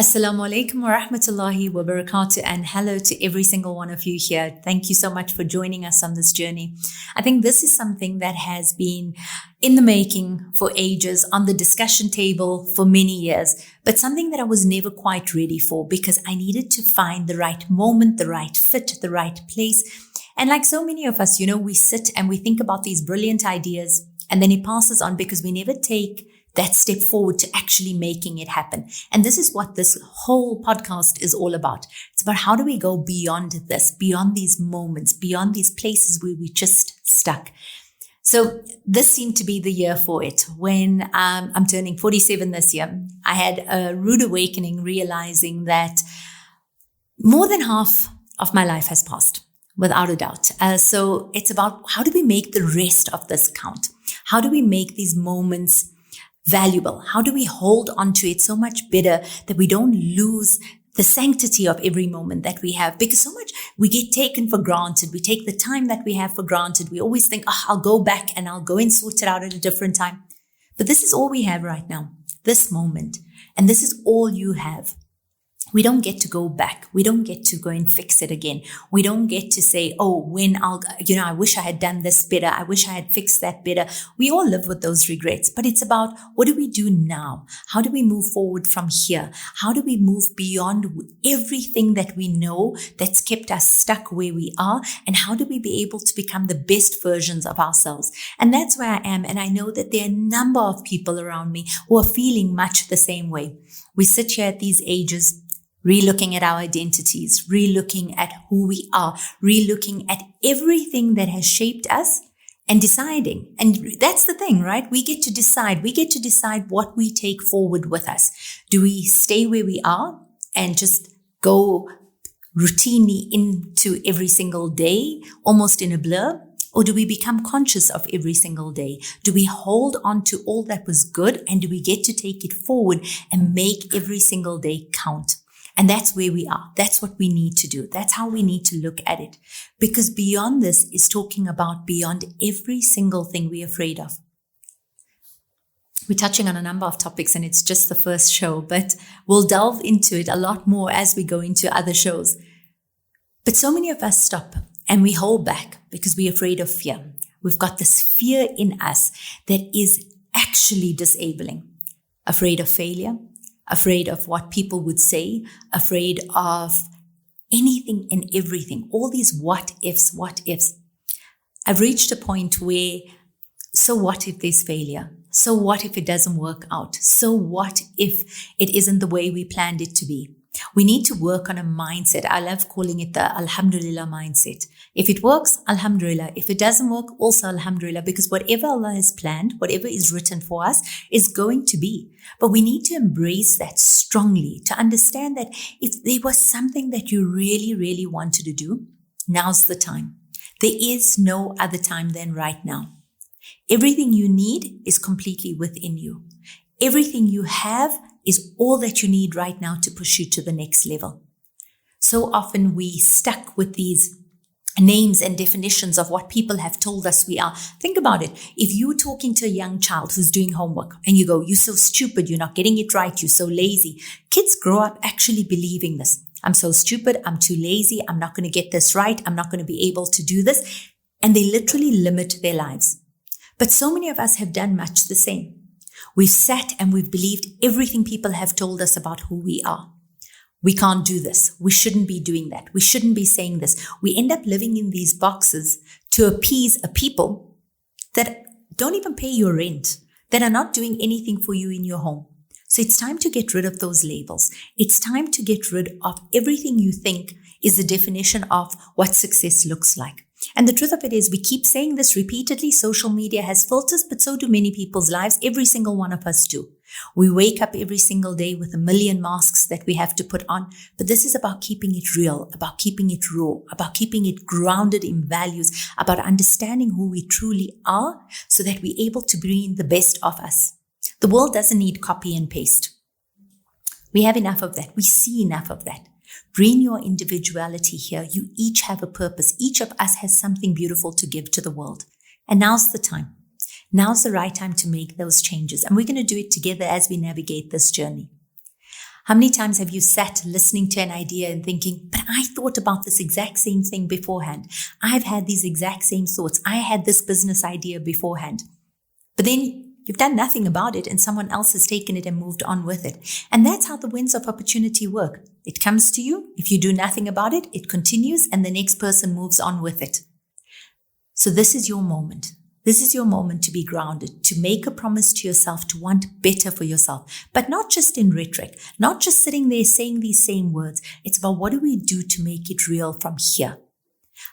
Assalamu alaikum wa rahmatullahi wa barakatuh, and hello to every single one of you here. Thank you so much for joining us on this journey. I think this is something that has been in the making for ages, on the discussion table for many years, but something that I was never quite ready for because I needed to find the right moment, the right fit, the right place. And like so many of us, we sit and we think about these brilliant ideas and then it passes on because we never take that step forward to actually making it happen. And this is what this whole podcast is all about. It's about how do we go beyond this, beyond these moments, beyond these places where we just stuck. So this seemed to be the year for it. When I'm turning 47 this year, I had a rude awakening realizing that more than half of my life has passed, without a doubt. So it's about how do we make the rest of this count? How do we make these moments valuable? How do we hold on to it so much better that we don't lose the sanctity of every moment that we have? Because so much we get taken for granted. We take the time that we have for granted. We always think, I'll go back and I'll go and sort it out at a different time. But this is all we have right now, this moment. And this is all you have. We don't get to go back. We don't get to go and fix it again. We don't get to say, I wish I had done this better. I wish I had fixed that better. We all live with those regrets, but it's about what do we do now? How do we move forward from here? How do we move beyond everything that we know that's kept us stuck where we are? And how do we be able to become the best versions of ourselves? And that's where I am. And I know that there are a number of people around me who are feeling much the same way. We sit here at these ages, re-looking at our identities, re-looking at who we are, re-looking at everything that has shaped us and deciding. And that's the thing, right? We get to decide. We get to decide what we take forward with us. Do we stay where we are and just go routinely into every single day, almost in a blur? Or do we become conscious of every single day? Do we hold on to all that was good and do we get to take it forward and make every single day count? And that's where we are. That's what we need to do. That's how we need to look at it. Because beyond this is talking about beyond every single thing we're afraid of. We're touching on a number of topics and it's just the first show, but we'll delve into it a lot more as we go into other shows. But so many of us stop and we hold back because we're afraid of fear. We've got this fear in us that is actually disabling. Afraid of failure. Afraid of what people would say, afraid of anything and everything, all these what ifs. I've reached a point where, so what if there's failure? So what if it doesn't work out? So what if it isn't the way we planned it to be? We need to work on a mindset. I love calling it the Alhamdulillah mindset. If it works, Alhamdulillah. If it doesn't work, also Alhamdulillah, because whatever Allah has planned, whatever is written for us is going to be. But we need to embrace that strongly to understand that if there was something that you really, really wanted to do, now's the time. There is no other time than right now. Everything you need is completely within you. Everything you have is all that you need right now to push you to the next level. So often we stuck with these names and definitions of what people have told us we are. Think about it. If you're talking to a young child who's doing homework and you go, you're so stupid, you're not getting it right, you're so lazy. Kids grow up actually believing this. I'm so stupid, I'm too lazy, I'm not going to get this right, I'm not going to be able to do this. And they literally limit their lives. But so many of us have done much the same. We've sat and we've believed everything people have told us about who we are. We can't do this. We shouldn't be doing that. We shouldn't be saying this. We end up living in these boxes to appease a people that don't even pay your rent, that are not doing anything for you in your home. So it's time to get rid of those labels. It's time to get rid of everything you think is the definition of what success looks like. And the truth of it is we keep saying this repeatedly. Social media has filters, but so do many people's lives. Every single one of us do. We wake up every single day with a million masks that we have to put on. But this is about keeping it real, about keeping it raw, about keeping it grounded in values, about understanding who we truly are so that we're able to bring the best of us. The world doesn't need copy and paste. We have enough of that. We see enough of that. Bring your individuality here. You each have a purpose. Each of us has something beautiful to give to the world. And now's the time. Now's the right time to make those changes. And we're going to do it together as we navigate this journey. How many times have you sat listening to an idea and thinking, but I thought about this exact same thing beforehand. I've had these exact same thoughts. I had this business idea beforehand. But then you've done nothing about it and someone else has taken it and moved on with it. And that's how the winds of opportunity work. It comes to you. If you do nothing about it, it continues and the next person moves on with it. So this is your moment. This is your moment to be grounded, to make a promise to yourself, to want better for yourself, but not just in rhetoric, not just sitting there saying these same words. It's about what do we do to make it real from here?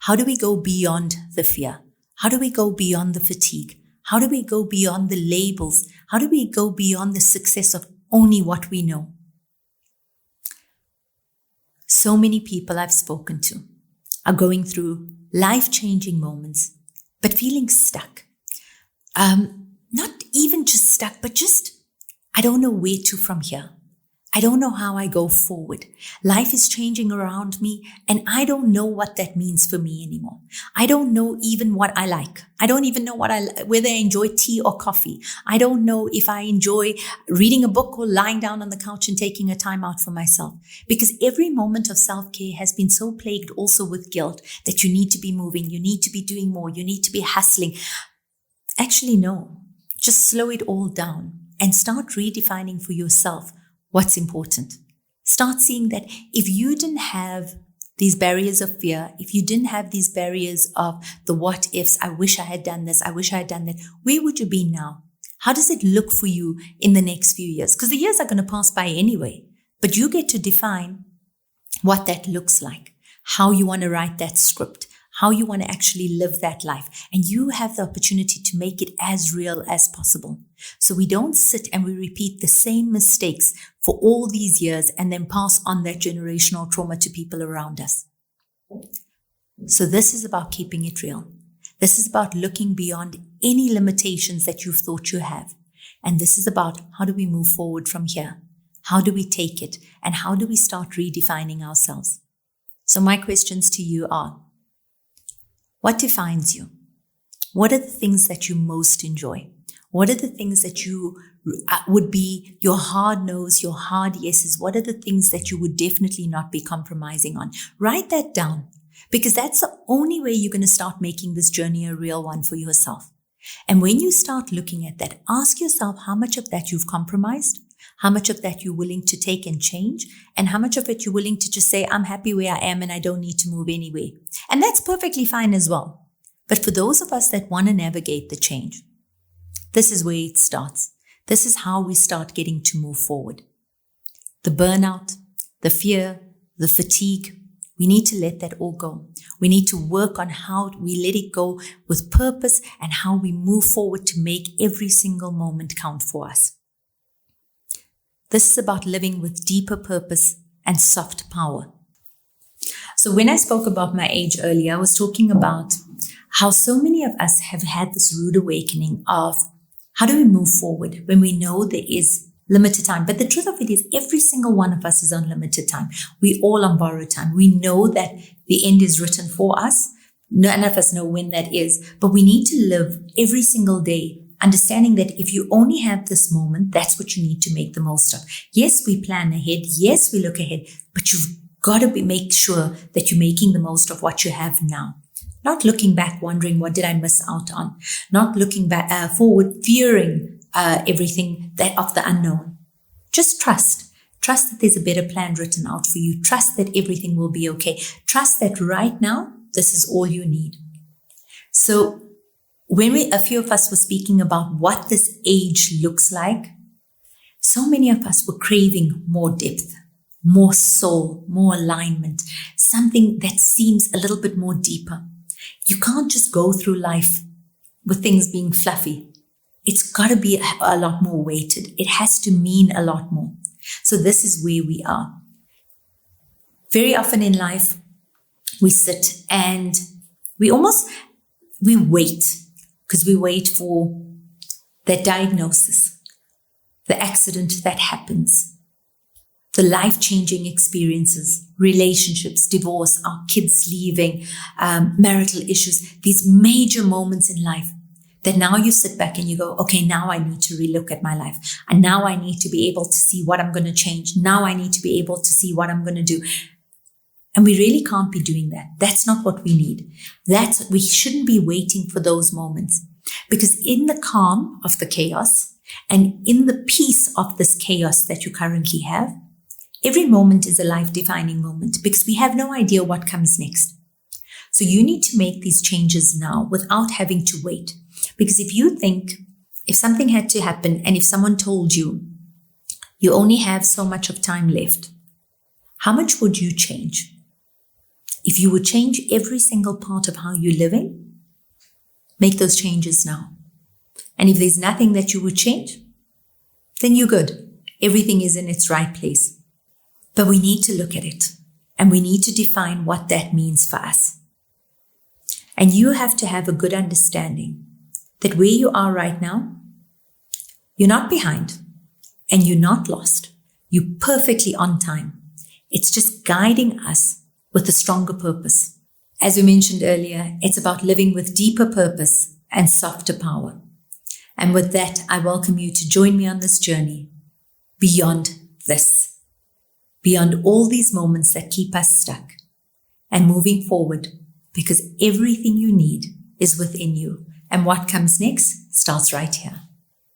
How do we go beyond the fear? How do we go beyond the fatigue? How do we go beyond the labels? How do we go beyond the success of only what we know? So many people I've spoken to are going through life-changing moments, but feeling stuck. Not even just stuck, but just, I don't know where to from here. I don't know how I go forward. Life is changing around me, and I don't know what that means for me anymore. I don't know even what I like. I don't even know whether I enjoy tea or coffee. I don't know if I enjoy reading a book or lying down on the couch and taking a time out for myself. Because every moment of self-care has been so plagued also with guilt that you need to be moving, you need to be doing more, you need to be hustling. Actually, no. Just slow it all down and start redefining for yourself what's important. Start seeing that if you didn't have these barriers of fear, if you didn't have these barriers of the what ifs, I wish I had done this, I wish I had done that, where would you be now? How does it look for you in the next few years? Because the years are going to pass by anyway, but you get to define what that looks like, how you want to write that script, how you want to actually live that life. And you have the opportunity to make it as real as possible. So we don't sit and we repeat the same mistakes for all these years and then pass on that generational trauma to people around us. So this is about keeping it real. This is about looking beyond any limitations that you've thought you have. And this is about how do we move forward from here? How do we take it? And how do we start redefining ourselves? So my questions to you are, what defines you? What are the things that you most enjoy? What are the things that you would be your hard no's, your hard yeses? What are the things that you would definitely not be compromising on? Write that down, because that's the only way you're going to start making this journey a real one for yourself. And when you start looking at that, ask yourself how much of that you've compromised, how much of that you're willing to take and change, and how much of it you're willing to just say, I'm happy where I am and I don't need to move anywhere. And that's perfectly fine as well. But for those of us that want to navigate the change, this is where it starts. This is how we start getting to move forward. The burnout, the fear, the fatigue, we need to let that all go. We need to work on how we let it go with purpose and how we move forward to make every single moment count for us. This is about living with deeper purpose and soft power. So when I spoke about my age earlier, I was talking about how so many of us have had this rude awakening of how do we move forward when we know there is limited time. But the truth of it is every single one of us is on limited time. We all on borrowed time. We know that the end is written for us. None of us know when that is, but we need to live every single day understanding that if you only have this moment, that's what you need to make the most of. Yes, we plan ahead. Yes, we look ahead, but you've got to make sure that you're making the most of what you have now. Not looking back, wondering what did I miss out on. Not looking back forward, fearing everything that of the unknown. Just trust. Trust that there's a better plan written out for you. Trust that everything will be okay. Trust that right now, this is all you need. So when a few of us were speaking about what this age looks like, so many of us were craving more depth, more soul, more alignment, something that seems a little bit more deeper. You can't just go through life with things being fluffy. It's got to be a lot more weighted. It has to mean a lot more. So this is where we are. Very often in life, we sit and we wait. Because we wait for that diagnosis, the accident that happens, the life-changing experiences, relationships, divorce, our kids leaving, marital issues, these major moments in life Then now you sit back and you go, okay, now I need to relook at my life. And now I need to be able to see what I'm going to change. Now I need to be able to see what I'm going to do. And we really can't be doing that. That's not what we need. We shouldn't be waiting for those moments, because in the calm of the chaos and in the peace of this chaos that you currently have, every moment is a life-defining moment, because we have no idea what comes next. So you need to make these changes now without having to wait. Because if something had to happen and if someone told you, you only have so much of time left, how much would you change? If you would change every single part of how you're living, make those changes now. And if there's nothing that you would change, then you're good. Everything is in its right place. But we need to look at it and we need to define what that means for us. And you have to have a good understanding that where you are right now, you're not behind and you're not lost. You're perfectly on time. It's just guiding us with a stronger purpose. As we mentioned earlier, it's about living with deeper purpose and softer power. And with that, I welcome you to join me on this journey beyond this, beyond all these moments that keep us stuck, and moving forward, because everything you need is within you. And what comes next starts right here.